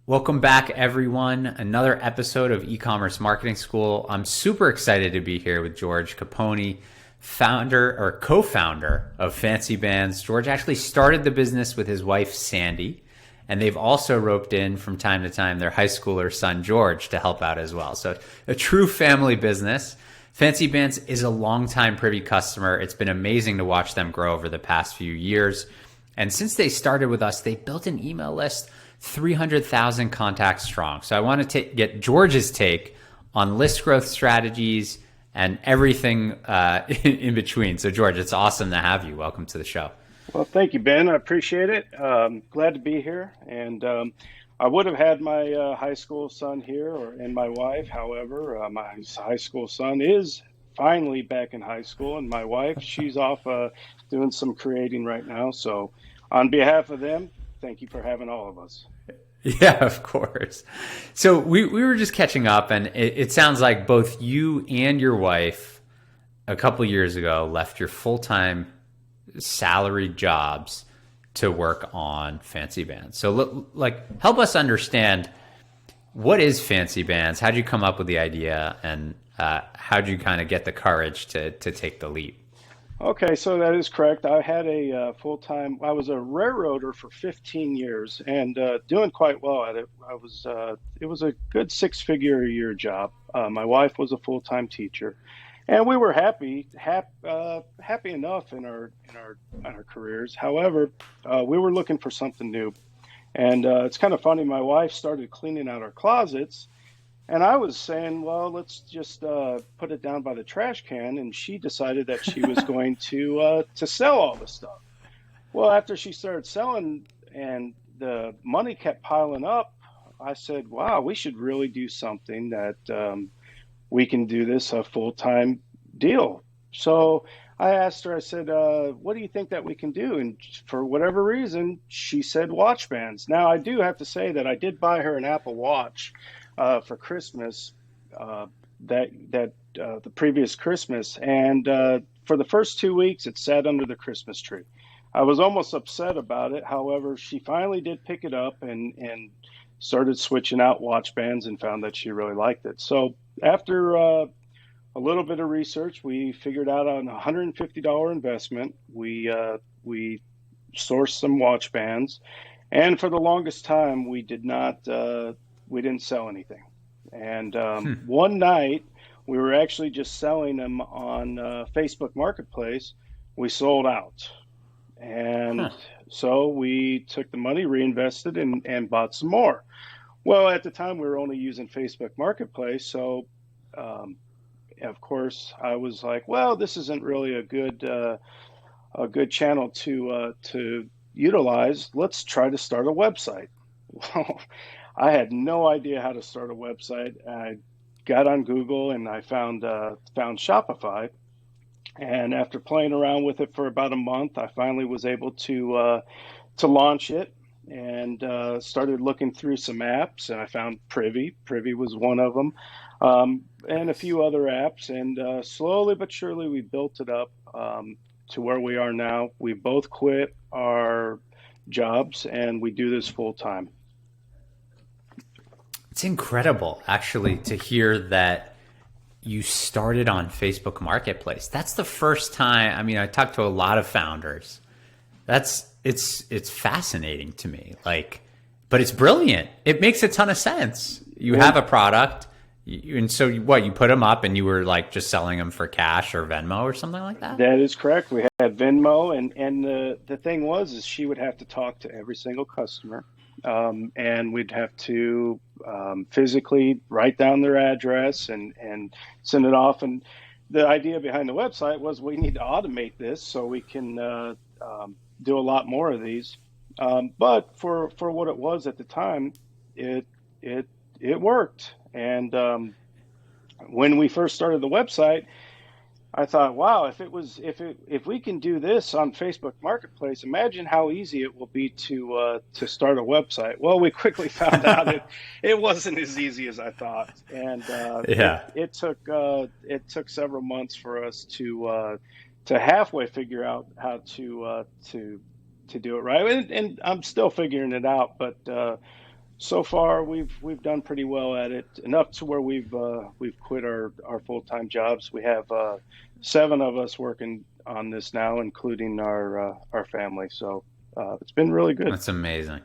Welcome back, everyone. Another episode of E-commerce Marketing School. I'm super excited to be here with George Cappony, founder or co-founder of Fancy Bands. George actually started the business with his wife, Sandy, and they've also roped in from time to time their high schooler son, George, to help out as well. So a true family business. Fancy Bands is a longtime Privy customer. It's been amazing to watch them grow over the past few years. And since they started with us, they built an email list 300,000 contacts strong. So I want to get George's take on list growth strategies and everything in between. So George, it's awesome to have you. Welcome to the show. Well, thank you, Ben. I appreciate it. Glad to be here. And I would have had my high school son here and my wife. However, my high school son is finally back in high school, and my wife, she's off doing some creating right now. So on behalf of them, thank you for having all of us. Yeah, of course. So we were just catching up, and it sounds like both you and your wife a couple years ago left your full-time salaried jobs to work on Fancy Bands. So help us understand, what is Fancy Bands? How did you come up with the idea, and how did you kind of get the courage to take the leap? Okay, so that is correct. I had a I was a railroader for 15 years and doing quite well at it. It was a good six-figure-a-year job. My wife was a full-time teacher, and we were happy enough in our careers. However, we were looking for something new, and it's kind of funny. My wife started cleaning out our closets. And I was saying, well, let's just put it down by the trash can. And she decided that she was going to sell all the stuff. Well, after she started selling and the money kept piling up, I said, wow, we should really do something that we can do this a full-time deal. So I asked her, I said, what do you think that we can do? And for whatever reason, she said watch bands. Now, I do have to say that I did buy her an Apple Watch for Christmas, the previous Christmas, and for the first 2 weeks, it sat under the Christmas tree. I was almost upset about it. However, she finally did pick it up and started switching out watch bands and found that she really liked it. So after a little bit of research, we figured out on a $150 investment. We sourced some watch bands, and for the longest time, we didn't sell anything. And one night, we were actually just selling them on Facebook Marketplace. We sold out. And so we took the money, reinvested, and bought some more. Well, at the time, we were only using Facebook Marketplace. So, of course, I was like, well, this isn't really a good channel to utilize. Let's try to start a website. Well, I had no idea how to start a website. I got on Google and I found Shopify. And after playing around with it for about a month, I finally was able to launch it and started looking through some apps. And I found Privy. Privy was one of them, and a few other apps. And slowly but surely, we built it up to where we are now. We both quit our jobs and we do this full time. It's incredible, actually, to hear that you started on Facebook Marketplace. That's the first time. I mean, I talked to a lot of founders. It's fascinating to me. But it's brilliant. It makes a ton of sense. You have a product, and so you put them up, and you were just selling them for cash or Venmo or something like that. That is correct. We had Venmo, and the thing is she would have to talk to every single customer. And we'd have to physically write down their address and send it off. And the idea behind the website was we need to automate this so we can do a lot more of these. But for what it was at the time, it worked. And when we first started the website, I thought, wow, if we can do this on Facebook Marketplace, imagine how easy it will be to start a website. Well, we quickly found out it wasn't as easy as I thought, and it took several months for us to halfway figure out how to do it right. And I'm still figuring it out, but So far, we've done pretty well at it, enough to where we've quit our full-time jobs. We have seven of us working on this now, including our family. So it's been really good. That's amazing.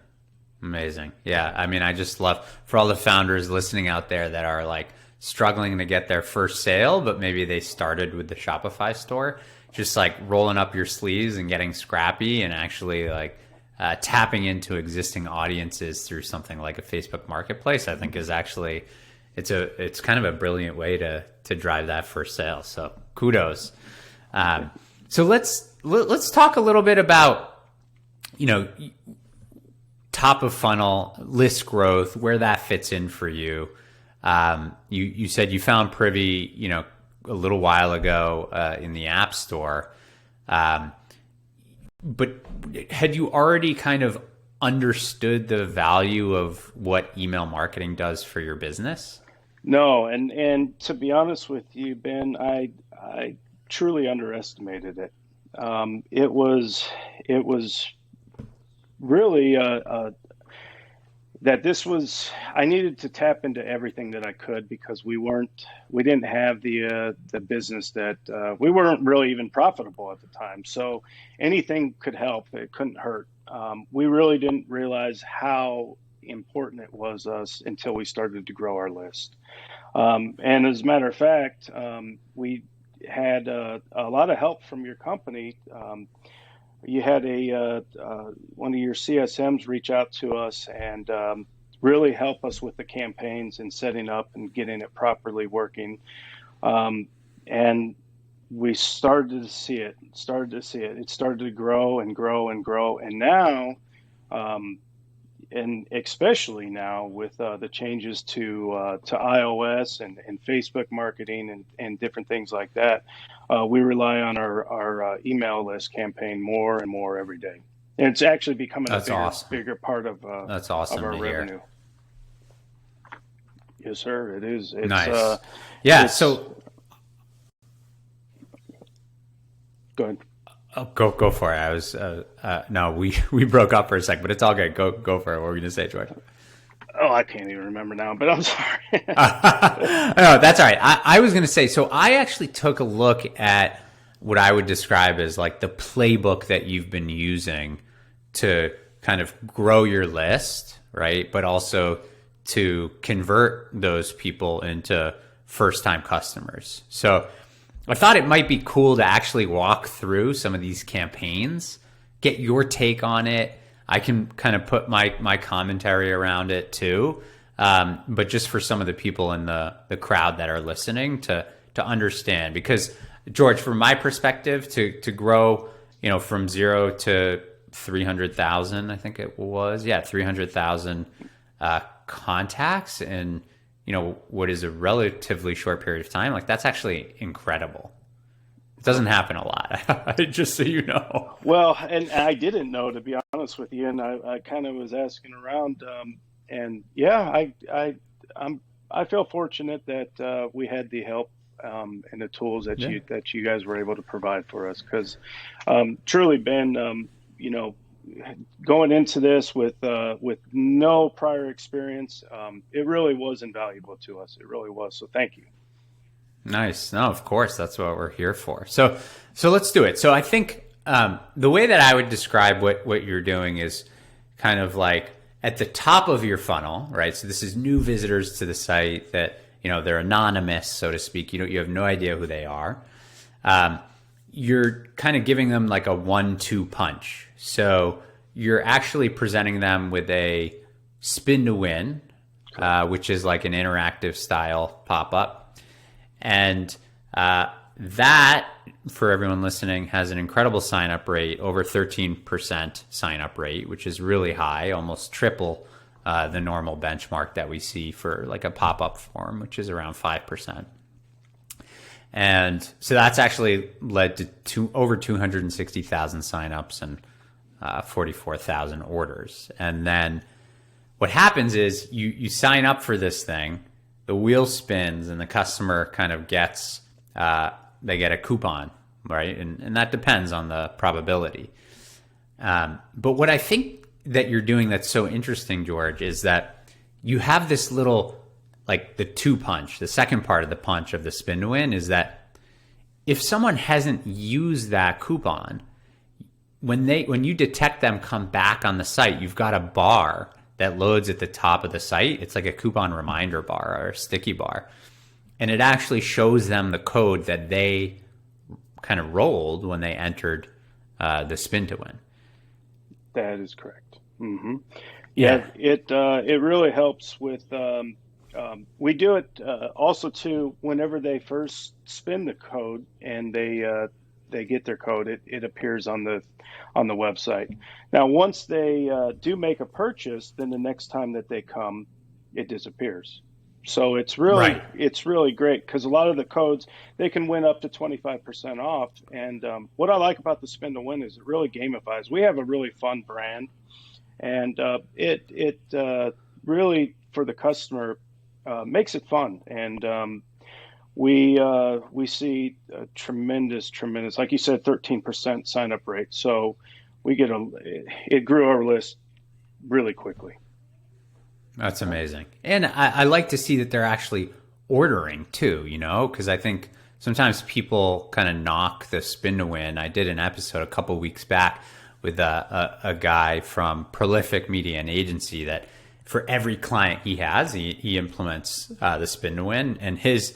Amazing. Yeah. I mean, I just love for all the founders listening out there that are like struggling to get their first sale, but maybe they started with the Shopify store, just like rolling up your sleeves and getting scrappy and actually like tapping into existing audiences through something like a Facebook marketplace, I think is actually, it's kind of a brilliant way to drive that first sale. So kudos. So let's talk a little bit about, you know, top of funnel list growth, where that fits in for you. You said you found Privy, you know, a little while ago in the App Store, but had you already kind of understood the value of what email marketing does for your business? No, and to be honest with you, Ben, I truly underestimated it. It was really that this was I needed to tap into everything that I could because we didn't have the business that we weren't really even profitable at the time. So anything could help. It couldn't hurt. We really didn't realize how important it was us until we started to grow our list. And as a matter of fact, we had a lot of help from your company. You had one of your CSMs reach out to us and really help us with the campaigns and setting up and getting it properly working. And we started to see it. It started to grow and grow and grow. And now, and especially now with the changes to iOS and Facebook marketing and different things like that, we rely on our email list campaign more and more every day. And it's actually becoming That's a awesome. bigger part of That's awesome of our to hear. revenue. Yes, sir. It is. It's, Nice. Yeah. So go ahead. oh, go for it. I was no, we broke up for a sec, but it's all good. Go for it. What were you gonna say, George? Oh, I can't even remember now, but I'm sorry. No, that's all right. I was going to say, so I actually took a look at what I would describe as like the playbook that you've been using to kind of grow your list, right? But also to convert those people into first-time customers. So I thought it might be cool to actually walk through some of these campaigns, get your take on it. I can kind of put my commentary around it too, but just for some of the people in the crowd that are listening to understand. Because George, from my perspective, to grow, you know, from 0 to 300,000, I think it was, 300,000 contacts in, you know, what is a relatively short period of time, like that's actually incredible. It doesn't happen a lot, just so you know. Well, and I didn't know, to be honest with you, and I kind of was asking around, and yeah, I feel fortunate that we had the help and the tools that you guys were able to provide for us, because truly, Ben, you know, going into this with no prior experience, it really was invaluable to us. It really was. So thank you. Nice. No, of course, that's what we're here for. So let's do it. So I think the way that I would describe what you're doing is kind of like at the top of your funnel, right? So this is new visitors to the site that, you know, they're anonymous, so to speak. You have no idea who they are. You're kind of giving them like a 1-2 punch. So you're actually presenting them with a spin to win, which is like an interactive style pop-up. And that, for everyone listening, has an incredible sign-up rate, over 13% sign-up rate, which is really high, almost triple the normal benchmark that we see for like a pop-up form, which is around 5%. And so that's actually led to over 260,000 signups and 44,000 orders. And then what happens is you sign up for this thing, the wheel spins, and the customer kind of gets, they get a coupon, right? And that depends on the probability. But what I think that you're doing that's so interesting, George, is that you have this little, like the two punch, the second part of the punch of the spin to win is that if someone hasn't used that coupon, when you detect them come back on the site, you've got a bar that loads at the top of the site. It's like a coupon reminder bar or a sticky bar. And it actually shows them the code that they kind of rolled when they entered the spin to win. That is correct. Mm-hmm. Yeah, it really helps with. We do it also too whenever they first spin the code and they get their code. It appears on the website. Now, once they do make a purchase, then the next time that they come, it disappears. So it's really great because a lot of the codes they can win up to 25% off. And what I like about the spin to win is it really gamifies. We have a really fun brand, and it really for the customer makes it fun. And we see a tremendous, like you said, 13% sign up rate. So it grew our list really quickly. That's amazing. And I like to see that they're actually ordering too, because I think sometimes people kind of knock the spin to win. I did an episode a couple weeks back with a guy from Prolific Media and Agency that for every client he has, he implements the spin to win. And his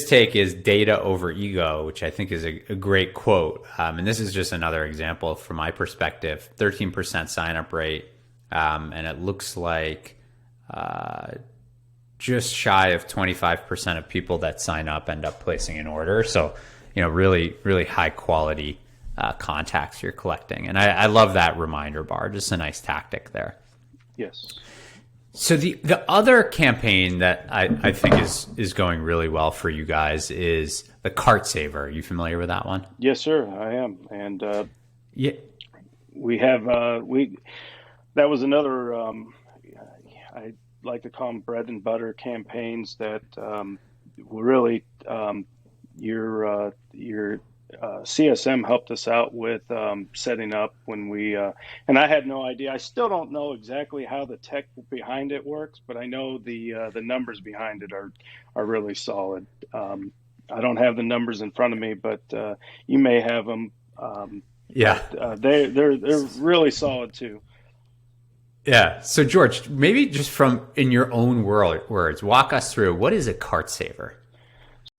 take is data over ego, which I think is a great quote. And this is just another example from my perspective, 13% sign up rate. And it looks like just shy of 25% of people that sign up end up placing an order. So, really, really high quality contacts you're collecting. And I love that reminder bar, just a nice tactic there. Yes. So the other campaign that I think is going really well for you guys is the Cart Saver. Are you familiar with that one? Yes, sir, I am. And yeah, we have that was another I like to call them bread and butter campaigns that really your CSM helped us out with setting up when we and I had no idea. I still don't know exactly how the tech behind it works, but I know the numbers behind it are really solid. I don't have the numbers in front of me, but you may have them. They're really solid too. Yeah. So George, maybe just from in your own words, walk us through what is a Cart Saver?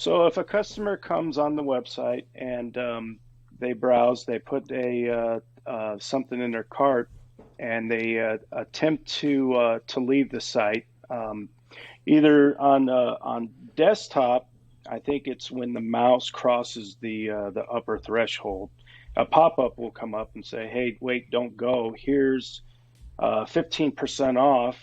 So if a customer comes on the website and they browse, they put something in their cart, and they attempt to leave the site, either on desktop, I think it's when the mouse crosses the upper threshold, a pop-up will come up and say, "Hey, wait, don't go. Here's 15% off,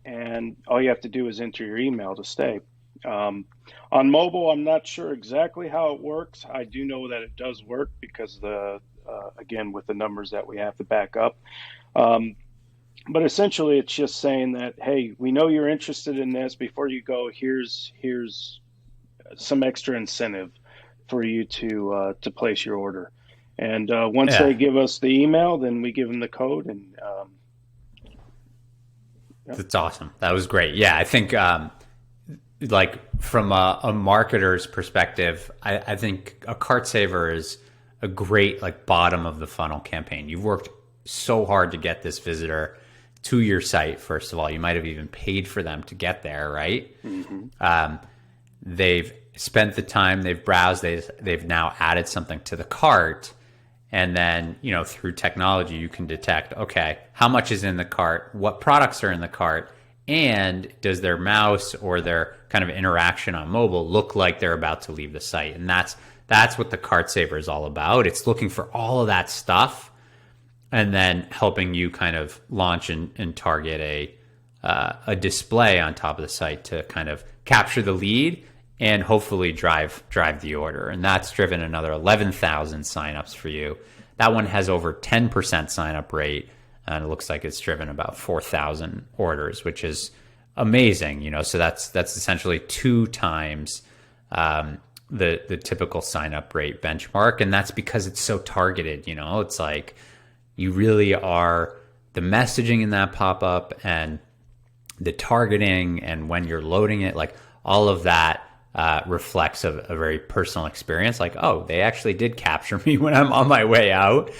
and all you have to do is enter your email to stay." On mobile, I'm not sure exactly how it works. I do know that it does work because again, with the numbers that we have to back up. But essentially, it's just saying that, hey, we know you're interested in this. Before you go, here's some extra incentive for you to place your order. And once they give us the email, then we give them the code. And That's awesome. That was great. Yeah, I think like from a marketer's perspective, I think a Cart Saver is a great like bottom of the funnel campaign. You've worked so hard to get this visitor to your site. First of all, you might have even paid for them to get there, right? Mm-hmm. They've spent the time, they've browsed, they've now added something to the cart. And then, through technology, you can detect, okay, how much is in the cart, what products are in the cart, and does their mouse or their kind of interaction on mobile look like they're about to leave the site? And that's what the Cart Saver is all about. It's looking for all of that stuff and then helping you kind of launch and target a display on top of the site to kind of capture the lead and hopefully drive the order. And that's driven another 11,000 signups for you. That one has over 10% sign up rate, and it looks like it's driven about 4,000 orders, which is amazing. So that's essentially 2 times the typical sign up rate benchmark, and that's because it's so targeted. It's like you really are the messaging in that pop up and the targeting and when you're loading it, like all of that reflects a very personal experience. Like, oh, they actually did capture me when I'm on my way out.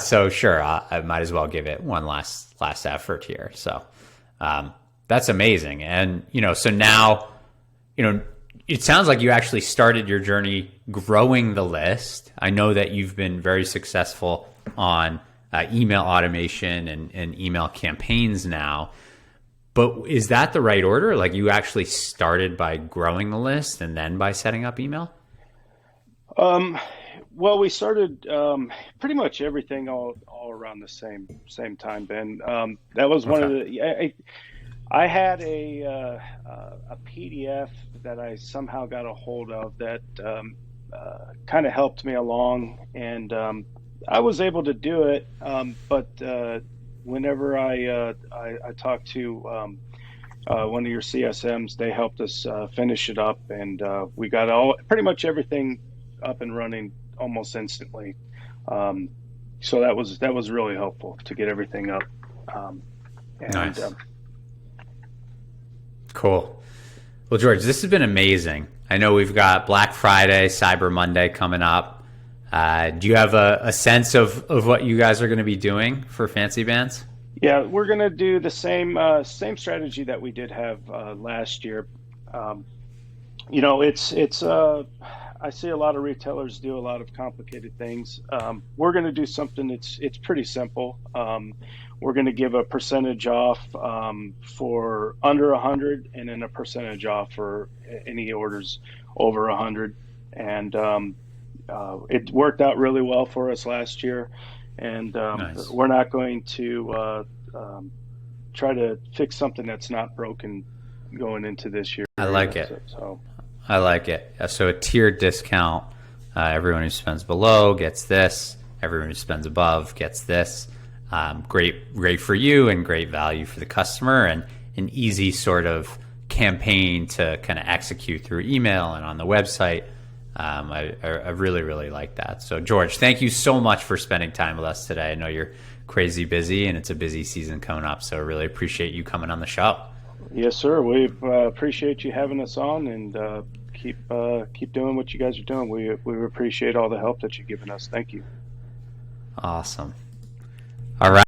So sure, I might as well give it one last effort here. So that's amazing. And, so now, it sounds like you actually started your journey growing the list. I know that you've been very successful on email automation and email campaigns now. But is that the right order? Like, you actually started by growing the list and then by setting up email? Well, we started pretty much everything all around the same time, Ben. That was one of Okay. the. I had a PDF that I somehow got a hold of that kind of helped me along, and I was able to do it. But whenever I talked to one of your CSMs, they helped us finish it up, and we got pretty much everything up and running almost instantly. So that was really helpful to get everything up. And Nice. Cool. Well, George, this has been amazing. I know we've got Black Friday, Cyber Monday coming up. Do you have a sense of what you guys are going to be doing for Fancy Bands? Yeah, we're gonna do the same strategy that we did have last year. Um, it's I see a lot of retailers do a lot of complicated things. We're gonna do something it's pretty simple. We're gonna give a percentage off for under 100, and then a percentage off for any orders over 100. And it worked out really well for us last year. And Nice. we're not going to try to fix something that's not broken going into this year I like either. it. So I like it. So a tiered discount. Everyone who spends below gets this. Everyone who spends above gets this. Great for you and great value for the customer, and an easy sort of campaign to kind of execute through email and on the website. I really, really like that. So, George, thank you so much for spending time with us today. I know you're crazy busy and it's a busy season coming up, so I really appreciate you coming on the show. yes, sir. We appreciate you having us on, and keep doing what you guys are doing. We appreciate all the help that you've given us. Thank you. Awesome. All right.